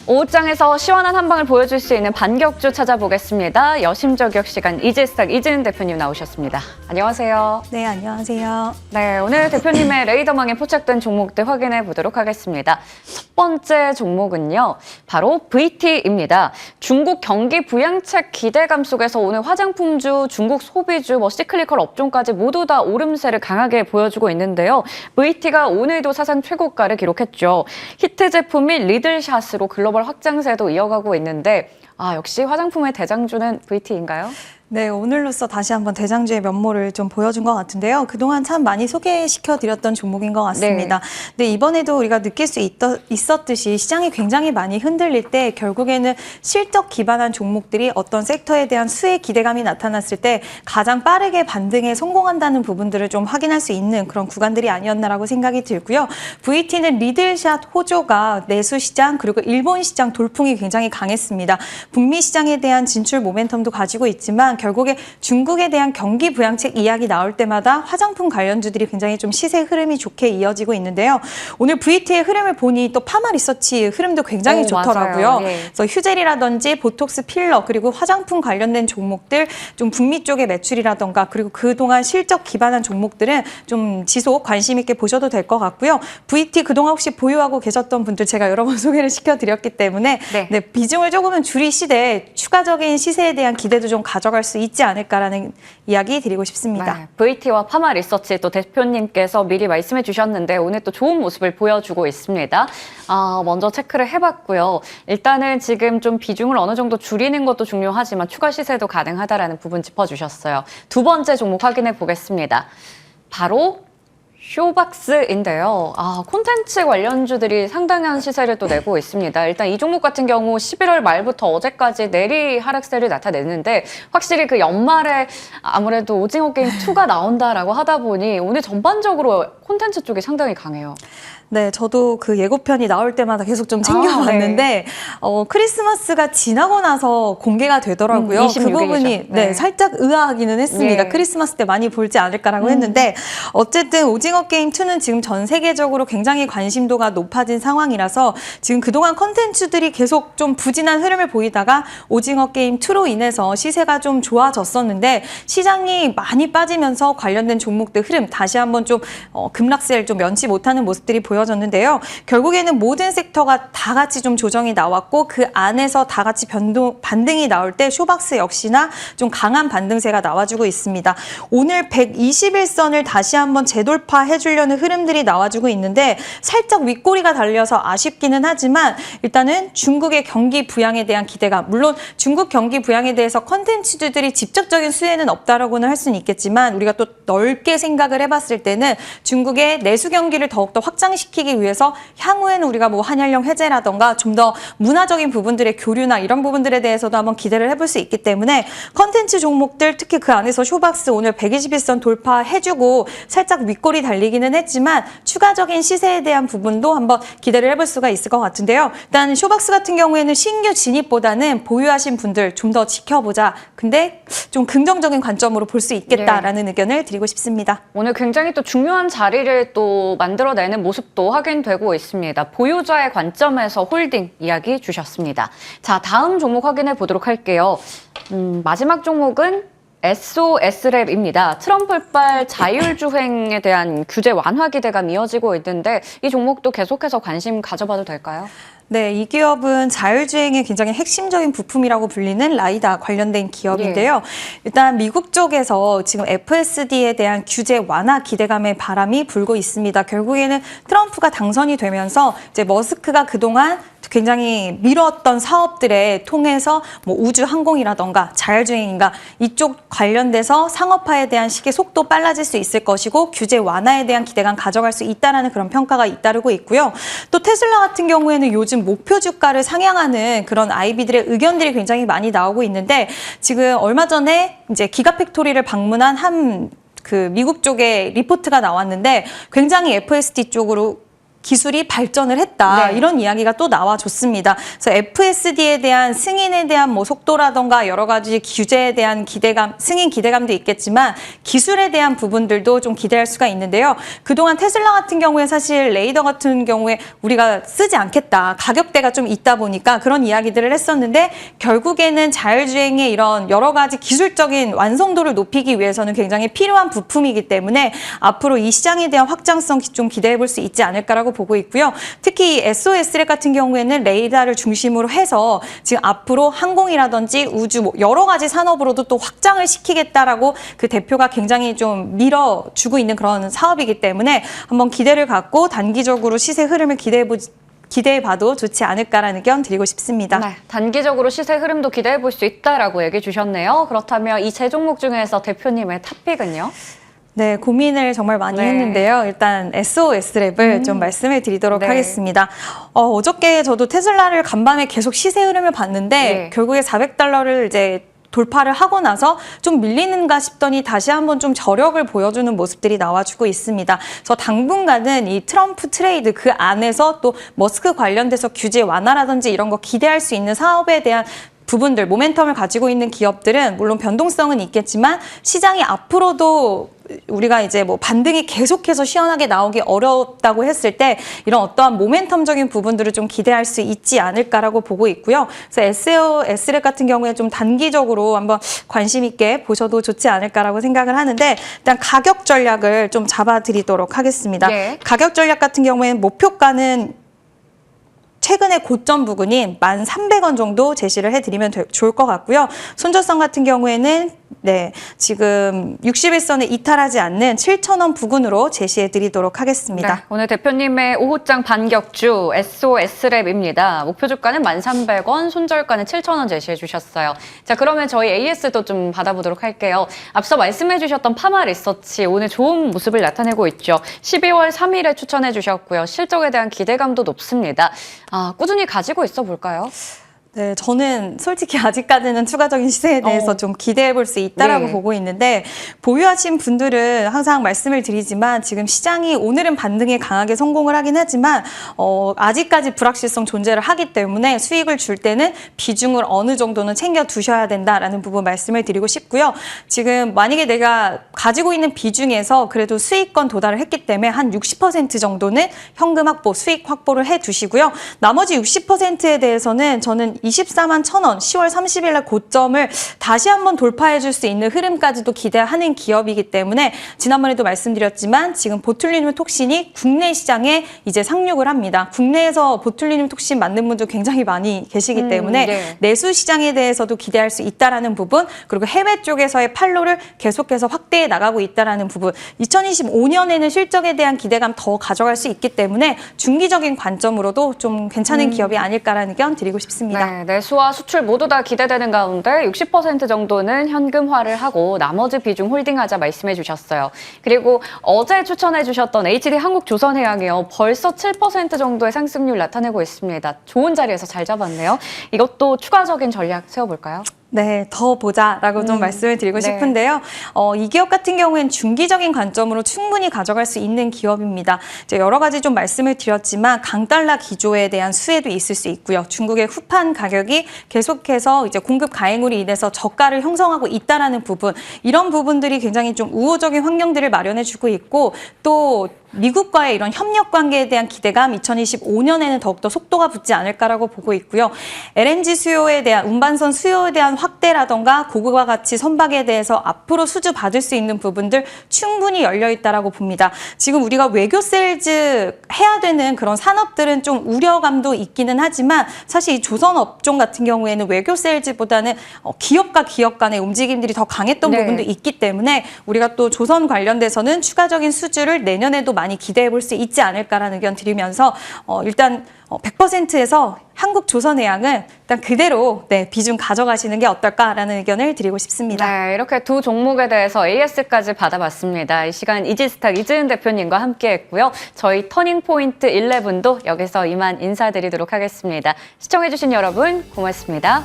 오후장에서 시원한 한방을 보여줄 수 있는 반격주 찾아보겠습니다. 여심저격 시간 이재스탁 이재은 대표님 나오셨습니다. 안녕하세요. 네, 안녕하세요. 네, 오늘 대표님의 레이더망에 포착된 종목들 확인해 보도록 하겠습니다. 첫 번째 종목은요, 바로 VT입니다. 중국 경기 부양책 기대감 속에서 오늘 화장품주, 중국 소비주, 시클리컬 업종까지 모두 다 오름세를 강하게 보여주고 있는데요. VT가 오늘도 사상 최고가를 기록했죠. 히트 제품 및 리들샷으로 글로벌 확장세도 이어가고 있는데 역시 화장품의 대장주는 VT인가요? 네, 오늘로써 다시 한번 대장주의 면모를 좀 보여준 것 같은데요. 그동안 참 많이 소개시켜드렸던 종목인 것 같습니다. 네, 이번에도 우리가 느낄 수 있었듯이 시장이 굉장히 많이 흔들릴 때 결국에는 실적 기반한 종목들이 어떤 섹터에 대한 수혜 기대감이 나타났을 때 가장 빠르게 반등에 성공한다는 부분들을 좀 확인할 수 있는 그런 구간들이 아니었나라고 생각이 들고요. VT는 리들샷 호조가 내수 시장 그리고 일본 시장 돌풍이 굉장히 강했습니다. 북미 시장에 대한 진출 모멘텀도 가지고 있지만 결국에 중국에 대한 경기 부양책 이야기 나올 때마다 화장품 관련주들이 굉장히 좀 시세 흐름이 좋게 이어지고 있는데요. 오늘 VT의 흐름을 보니 또 파마 리서치 흐름도 굉장히 좋더라고요. 네. 그래서 휴젤이라든지 보톡스 필러 그리고 화장품 관련된 종목들 좀 북미 쪽의 매출이라던가 그리고 그동안 실적 기반한 종목들은 좀 지속 관심 있게 보셔도 될 것 같고요. VT 그동안 혹시 보유하고 계셨던 분들 제가 여러 번 소개를 시켜드렸기 때문에 네, 비중을 조금은 줄이시되 추가적인 시세에 대한 기대도 좀 가져갈 수 있지 않을까라는 이야기 드리고 싶습니다. 네, VT와 파마 리서치 또 대표님께서 미리 말씀해 주셨는데 오늘 또 좋은 모습을 보여주고 있습니다. 먼저 체크를 해봤고요. 일단은 지금 좀 비중을 어느 정도 줄이는 것도 중요하지만 추가 시세도 가능하다라는 부분 짚어주셨어요. 두 번째 종목 확인해 보겠습니다. 바로 쇼박스인데요. 콘텐츠 관련주들이 상당한 시세를 또 내고 있습니다. 일단 이 종목 같은 경우 11월 말부터 어제까지 내리 하락세를 나타냈는데 확실히 그 연말에 아무래도 오징어 게임 2가 나온다라고 하다 보니 오늘 전반적으로 콘텐츠 쪽이 상당히 강해요. 네, 저도 그 예고편이 나올 때마다 계속 좀 챙겨봤는데 크리스마스가 지나고 나서 공개가 되더라고요. 그 부분이 살짝 의아하기는 했습니다. 크리스마스 때 많이 볼지 않을까라고 했는데 어쨌든 오징어 게임 2는 지금 전 세계적으로 굉장히 관심도가 높아진 상황이라서 지금 그동안 컨텐츠들이 계속 좀 부진한 흐름을 보이다가 오징어 게임 2로 인해서 시세가 좀 좋아졌었는데 시장이 많이 빠지면서 관련된 종목들 흐름 다시 한번 좀 급락세를 좀 면치 못하는 모습들이 보여졌는데요. 결국에는 모든 섹터가 다 같이 좀 조정이 나왔고 그 안에서 다 같이 반등이 나올 때 쇼박스 역시나 좀 강한 반등세가 나와주고 있습니다. 오늘 121선을 다시 한번 재돌파해 주려는 흐름들이 나와주고 있는데 살짝 윗꼬리가 달려서 아쉽기는 하지만 일단은 중국의 경기 부양에 대한 기대감, 물론 중국 경기 부양에 대해서 컨텐츠들이 직접적인 수혜는 없다라고는 할 수는 있겠지만 우리가 또 넓게 생각을 해봤을 때는 중국의 내수 경기를 더욱더 확장시키기 위해서 향후에는 우리가 한일령 해제라던가 좀 더 문화적인 부분들의 교류나 이런 부분들에 대해서도 한번 기대를 해볼 수 있기 때문에 컨텐츠 종목들 특히 그 안에서 쇼박스 오늘 121선 돌파해주고 살짝 윗꼬리 달리기는 했지만 추가적인 시세에 대한 부분도 한번 기대를 해볼 수가 있을 것 같은데요. 일단 쇼박스 같은 경우에는 신규 진입보다는 보유하신 분들 좀 더 지켜보자. 근데 좀 긍정적인 관점으로 볼 수 있겠다라는 의견을 드리고 싶습니다. 오늘 굉장히 또 중요한 자리를 또 만들어내는 모습도 확인되고 있습니다. 보유자의 관점에서 홀딩 이야기 주셨습니다. 자, 다음 종목 확인해 보도록 할게요. 마지막 종목은 SOS랩입니다. 트럼프발 자율주행에 대한 규제 완화 기대감 이어지고 있는데 이 종목도 계속해서 관심 가져봐도 될까요? 네, 이 기업은 자율주행의 굉장히 핵심적인 부품이라고 불리는 라이다 관련된 기업인데요. 일단 미국 쪽에서 지금 FSD에 대한 규제 완화 기대감의 바람이 불고 있습니다. 결국에는 트럼프가 당선이 되면서 이제 머스크가 그동안 굉장히 미뤘던 사업들에 통해서 우주 항공이라던가 자율주행인가 이쪽 관련돼서 상업화에 대한 시기 속도 빨라질 수 있을 것이고 규제 완화에 대한 기대감 가져갈 수 있다는 그런 평가가 잇따르고 있고요. 또 테슬라 같은 경우에는 요즘 목표 주가를 상향하는 그런 IB들의 의견들이 굉장히 많이 나오고 있는데 지금 얼마 전에 이제 기가팩토리를 방문한 그 미국 쪽에 리포트가 나왔는데 굉장히 FSD 쪽으로 기술이 발전을 했다. 네. 이런 이야기가 또 나와줬습니다. 그래서 FSD에 대한 승인에 대한 뭐 속도라던가 여러 가지 규제에 대한 기대감, 승인 기대감도 있겠지만 기술에 대한 부분들도 좀 기대할 수가 있는데요. 그동안 테슬라 같은 경우에 사실 레이더 같은 경우에 우리가 쓰지 않겠다. 가격대가 좀 있다 보니까 그런 이야기들을 했었는데 결국에는 자율주행의 이런 여러 가지 기술적인 완성도를 높이기 위해서는 굉장히 필요한 부품이기 때문에 앞으로 이 시장에 대한 확장성 좀 기대해 볼 수 있지 않을까라고 보고 있고요. 특히 SOS랩 같은 경우에는 레이더를 중심으로 해서 지금 앞으로 항공이라든지 우주 뭐 여러 가지 산업으로도 또 확장을 시키겠다라고 그 대표가 굉장히 좀 밀어주고 있는 그런 사업이기 때문에 한번 기대를 갖고 단기적으로 시세 흐름을 기대해봐도 좋지 않을까라는 의견 드리고 싶습니다. 네, 단기적으로 시세 흐름도 기대해 볼 수 있다라고 얘기해 주셨네요. 그렇다면 이 세 종목 중에서 대표님의 탑픽은요? 네, 고민을 정말 많이 네. 했는데요. 일단 SOS랩을 좀 말씀을 드리도록 네. 하겠습니다. 어저께 저도 테슬라를 간밤에 계속 시세 흐름을 봤는데 네. 결국에 $400를 이제 돌파를 하고 나서 좀 밀리는가 싶더니 다시 한번 좀 저력을 보여주는 모습들이 나와주고 있습니다. 그래서 당분간은 이 트럼프 트레이드 그 안에서 또 머스크 관련돼서 규제 완화라든지 이런 거 기대할 수 있는 사업에 대한 부분들, 모멘텀을 가지고 있는 기업들은 물론 변동성은 있겠지만 시장이 앞으로도 우리가 이제 뭐 반등이 계속해서 시원하게 나오기 어렵다고 했을 때 이런 어떠한 모멘텀적인 부분들을 좀 기대할 수 있지 않을까라고 보고 있고요. 그래서 SOS랩 같은 경우에 좀 단기적으로 한번 관심 있게 보셔도 좋지 않을까라고 생각을 하는데 일단 가격 전략을 좀 잡아드리도록 하겠습니다. 네. 가격 전략 같은 경우에는 목표가는 최근의 고점 부근인 1,300원 정도 제시를 해드리면 좋을 것 같고요. 손절성 같은 경우에는 네, 지금 60일선에 이탈하지 않는 7,000원 부근으로 제시해드리도록 하겠습니다. 네, 오늘 대표님의 오후장 반격주 SOS랩입니다. 목표 주가는 1,300원, 손절가는 7,000원 제시해 주셨어요. 자, 그러면 저희 AS도 좀 받아보도록 할게요. 앞서 말씀해 주셨던 파마 리서치 오늘 좋은 모습을 나타내고 있죠. 12월 3일에 추천해 주셨고요. 실적에 대한 기대감도 높습니다. 꾸준히 가지고 있어 볼까요? 네, 저는 솔직히 아직까지는 추가적인 시세에 대해서 좀 기대해 볼 수 있다라고 네. 보고 있는데 보유하신 분들은 항상 말씀을 드리지만 지금 시장이 오늘은 반등에 강하게 성공을 하긴 하지만 아직까지 불확실성 존재를 하기 때문에 수익을 줄 때는 비중을 어느 정도는 챙겨 두셔야 된다라는 부분 말씀을 드리고 싶고요. 지금 만약에 내가 가지고 있는 비중에서 그래도 수익권 도달을 했기 때문에 한 60% 정도는 현금 확보, 수익 확보를 해 두시고요. 나머지 60%에 대해서는 저는 24만 1,000원, 10월 30일 날 고점을 다시 한번 돌파해 줄 수 있는 흐름까지도 기대하는 기업이기 때문에 지난번에도 말씀드렸지만 지금 보툴리늄 톡신이 국내 시장에 이제 상륙을 합니다. 국내에서 보툴리늄 톡신 맞는 분들 굉장히 많이 계시기 때문에 네. 내수 시장에 대해서도 기대할 수 있다라는 부분, 그리고 해외 쪽에서의 판로를 계속해서 확대해 나가고 있다라는 부분, 2025년에는 실적에 대한 기대감 더 가져갈 수 있기 때문에 중기적인 관점으로도 좀 괜찮은 기업이 아닐까라는 의견 드리고 싶습니다. 네, 내수와 수출 모두 다 기대되는 가운데 60% 정도는 현금화를 하고 나머지 비중 홀딩하자 말씀해 주셨어요. 그리고 어제 추천해 주셨던 HD 한국조선해양이요. 벌써 7% 정도의 상승률 나타내고 있습니다. 좋은 자리에서 잘 잡았네요. 이것도 추가적인 전략 세워볼까요? 네, 더 보자라고 좀 말씀을 드리고 네. 싶은데요. 이 기업 같은 경우에는 중기적인 관점으로 충분히 가져갈 수 있는 기업입니다. 이제 여러 가지 좀 말씀을 드렸지만 강달러 기조에 대한 수혜도 있을 수 있고요. 중국의 후판 가격이 계속해서 이제 공급 가행으로 인해서 저가를 형성하고 있다라는 부분, 이런 부분들이 굉장히 좀 우호적인 환경들을 마련해주고 있고 또 미국과의 이런 협력 관계에 대한 기대감 2025년에는 더욱더 속도가 붙지 않을까라고 보고 있고요. LNG 수요에 대한 운반선 수요에 대한 확대라던가 고국과 같이 선박에 대해서 앞으로 수주 받을 수 있는 부분들 충분히 열려 있다라고 봅니다. 지금 우리가 외교 세일즈 해야 되는 그런 산업들은 좀 우려감도 있기는 하지만 사실 이 조선 업종 같은 경우에는 외교 세일즈보다는 기업과 기업 간의 움직임들이 더 강했던 네. 부분도 있기 때문에 우리가 또 조선 관련돼서는 추가적인 수주를 내년에도 많이 기대해 볼 수 있지 않을까라는 의견 드리면서 일단 100%에서 한국조선해양은 일단 그대로 비중 가져가시는 게 어떨까라는 의견을 드리고 싶습니다. 네, 이렇게 두 종목에 대해서 AS까지 받아봤습니다. 이 시간 이지스탁 이지은 대표님과 함께했고요. 저희 터닝포인트 11도 여기서 이만 인사드리도록 하겠습니다. 시청해주신 여러분 고맙습니다.